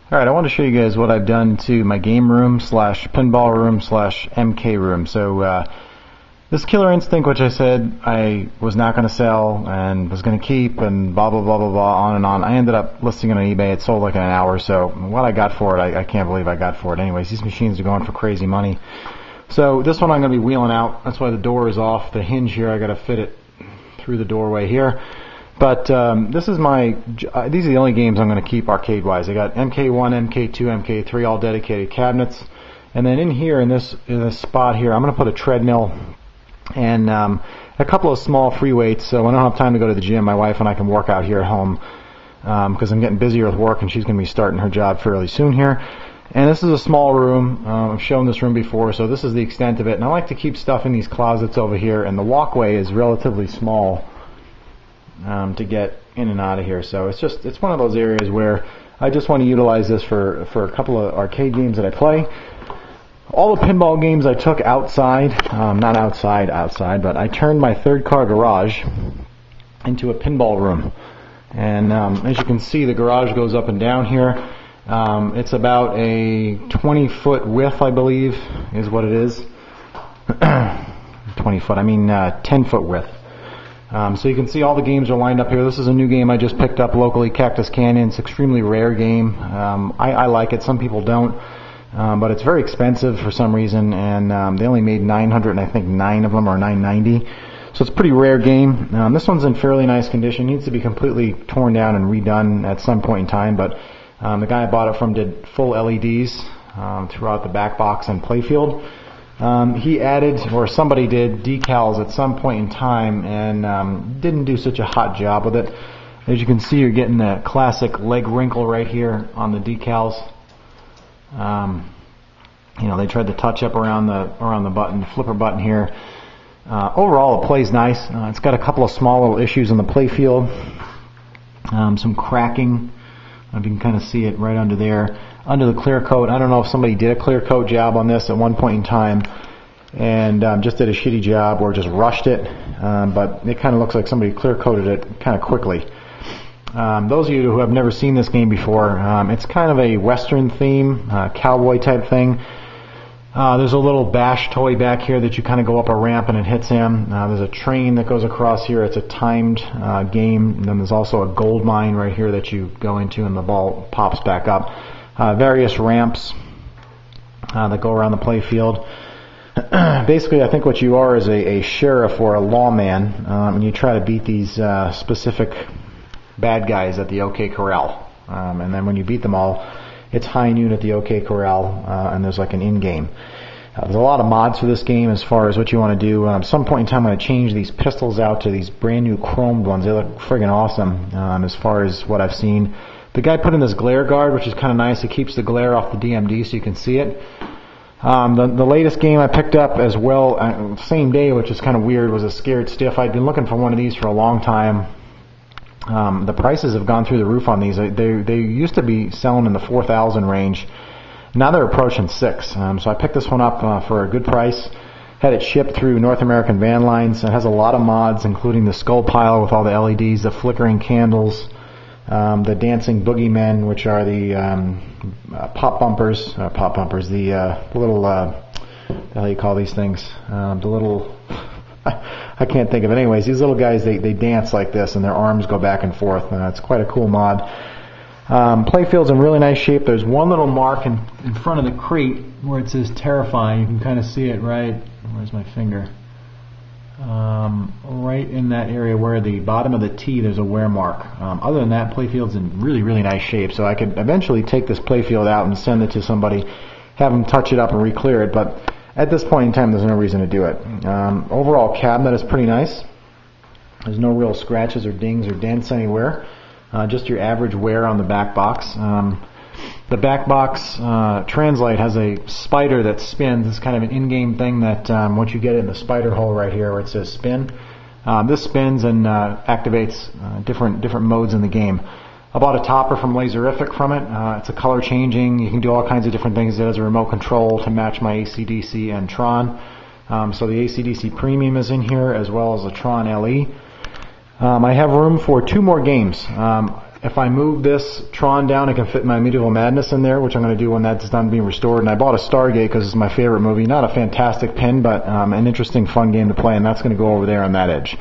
Alright, I want to show you guys what I've done to my game room slash pinball room slash MK room. So this Killer Instinct, which I said I was not going to sell and was going to keep and blah blah blah blah blah on and on, I ended up listing it on eBay. It sold like in an hour or so. What I got for it, I can't believe I got for it. Anyways, these machines are going for crazy money. So this one I'm going to be wheeling out. That's why the door is off. The hinge here, I got to fit it through the doorway here. But these are the only games I'm going to keep arcade-wise. I got MK1, MK2, MK3, all dedicated cabinets. And then in here, in this spot here, I'm going to put a treadmill and a couple of small free weights. So when I don't have time to go to the gym, my wife and I can work out here at home because I'm getting busier with work, and she's going to be starting her job fairly soon here. And this is a small room. I've shown this room before, so this is the extent of it. And I like to keep stuff in these closets over here, and the walkway is relatively small to get in and out of here. So it's one of those areas where I just want to utilize this for a couple of arcade games that I play. All the pinball games I took outside, not outside, but I turned my third car garage into a pinball room. And as you can see, the garage goes up and down here. It's about a 20-foot width, I believe, is what it is. 20 foot, 10-foot width. So you can see all the games are lined up here. This is a new game I just picked up locally, Cactus Canyon. It's an extremely rare game. I like it. Some people don't. But it's very expensive for some reason, and they only made 900, and I think 9 of them are $9.90. So it's a pretty rare game. This one's in fairly nice condition. It needs to be completely torn down and redone at some point in time, but the guy I bought it from did full LEDs throughout the back box and playfield. He added, or somebody did, decals at some point in time, and didn't do such a hot job with it. As you can see, you're getting the classic leg wrinkle right here on the decals. They tried to touch up around the button, the flipper button here. Overall, it plays nice. It's got a couple of small little issues in the playfield. Some cracking. You can kind of see it right under there. Under the clear coat, I don't know if somebody did a clear coat job on this at one point in time and just did a shitty job or just rushed it, but it kind of looks like somebody clear coated it kind of quickly. Those of you who have never seen this game before, it's kind of a western theme, cowboy type thing. There's a little bash toy back here that you kind of go up a ramp and it hits him. There's a train that goes across here. It's a timed game. And then there's also a gold mine right here that you go into and the ball pops back up. Various ramps that go around the playfield. Basically, I think what you are is a sheriff or a lawman, and you try to beat these specific bad guys at the OK Corral. And then when you beat them all, it's high noon at the OK Corral, and there's like an in-game. There's a lot of mods for this game as far as what you want to do. At some point in time, I'm going to change these pistols out to these brand new chromed ones. They look friggin' awesome as far as what I've seen. The guy put in this glare guard, which is kind of nice. It keeps the glare off the DMD so you can see it. The latest game I picked up as well, same day, which is kind of weird, was a Scared Stiff. I'd been looking for one of these for a long time. The prices have gone through the roof on these. They used to be selling in the 4,000 range. Now they're approaching 6,000. So I picked this one up for a good price. Had it shipped through North American Van Lines. It has a lot of mods, including the skull pile with all the LEDs, the flickering candles, the dancing boogeymen, which are the pop bumpers, the little, how do you call these things? The little, I can't think of it. Anyways, these little guys, they dance like this, and their arms go back and forth. It's quite a cool mod. Playfield's in really nice shape. There's one little mark in front of the crate where it says terrifying. You can kind of see it right, where's my finger? Right in that area where the bottom of the T, there's a wear mark. Other than that, playfield's in really, really nice shape. So I could eventually take this playfield out and send it to somebody, have them touch it up and re-clear it. But at this point in time, there's no reason to do it. Overall cabinet is pretty nice. There's no real scratches or dings or dents anywhere. Just your average wear on the back box. The back box translate has a spider that spins. It's kind of an in-game thing that once you get it in the spider hole right here where it says spin, this spins and activates different modes in the game. I bought a topper from Laserific from it. It's a color changing. You can do all kinds of different things. It has a remote control to match my AC/DC and Tron. So the AC/DC Premium is in here as well as the Tron LE. I have room for 2 more games. if I move this Tron down, I can fit my Medieval Madness in there, which I'm going to do when that's done being restored. And I bought a Stargate because it's my favorite movie. Not a fantastic pin, but an interesting, fun game to play, and that's going to go over there on that edge.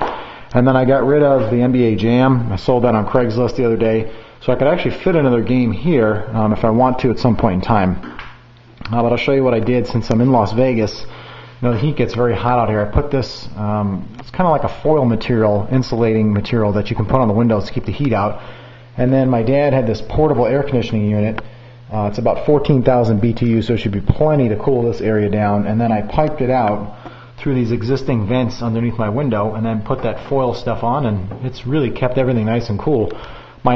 And then I got rid of the NBA Jam. I sold that on Craigslist the other day, so I could actually fit another game here if I want to at some point in time. But I'll show you what I did since I'm in Las Vegas. You know, the heat gets very hot out here. I put this, it's kind of like a foil material, insulating material that you can put on the windows to keep the heat out. And then my dad had this portable air conditioning unit. It's about 14,000 BTU, so it should be plenty to cool this area down. And then I piped it out through these existing vents underneath my window and then put that foil stuff on, and it's really kept everything nice and cool. My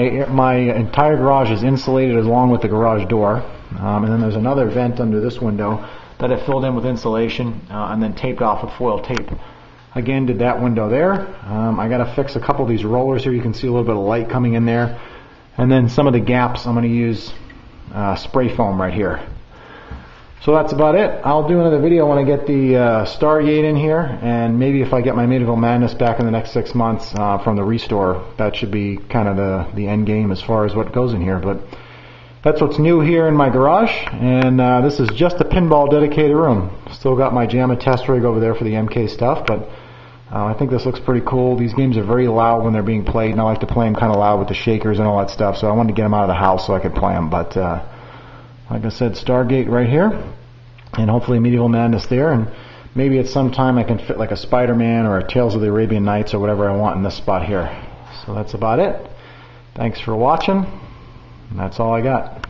entire garage is insulated along with the garage door. And then there's another vent under this window that I filled in with insulation and then taped off with foil tape. Again, did that window there. I got to fix a couple of these rollers here. You can see a little bit of light coming in there. And then some of the gaps, I'm going to use spray foam right here. So that's about it. I'll do another video when I get the Stargate in here, and maybe if I get my Medieval Madness back in the next 6 months from the restore, that should be kind of the end game as far as what goes in here. But that's what's new here in my garage, and this is just a pinball dedicated room. Still got my JAMA test rig over there for the MK stuff, but I think this looks pretty cool. These games are very loud when they're being played, and I like to play them kind of loud with the shakers and all that stuff, so I wanted to get them out of the house so I could play them. But like I said, Stargate right here, and hopefully Medieval Madness there, and maybe at some time I can fit like a Spider-Man or a Tales of the Arabian Nights or whatever I want in this spot here. So that's about it. Thanks for watching. And that's all I got.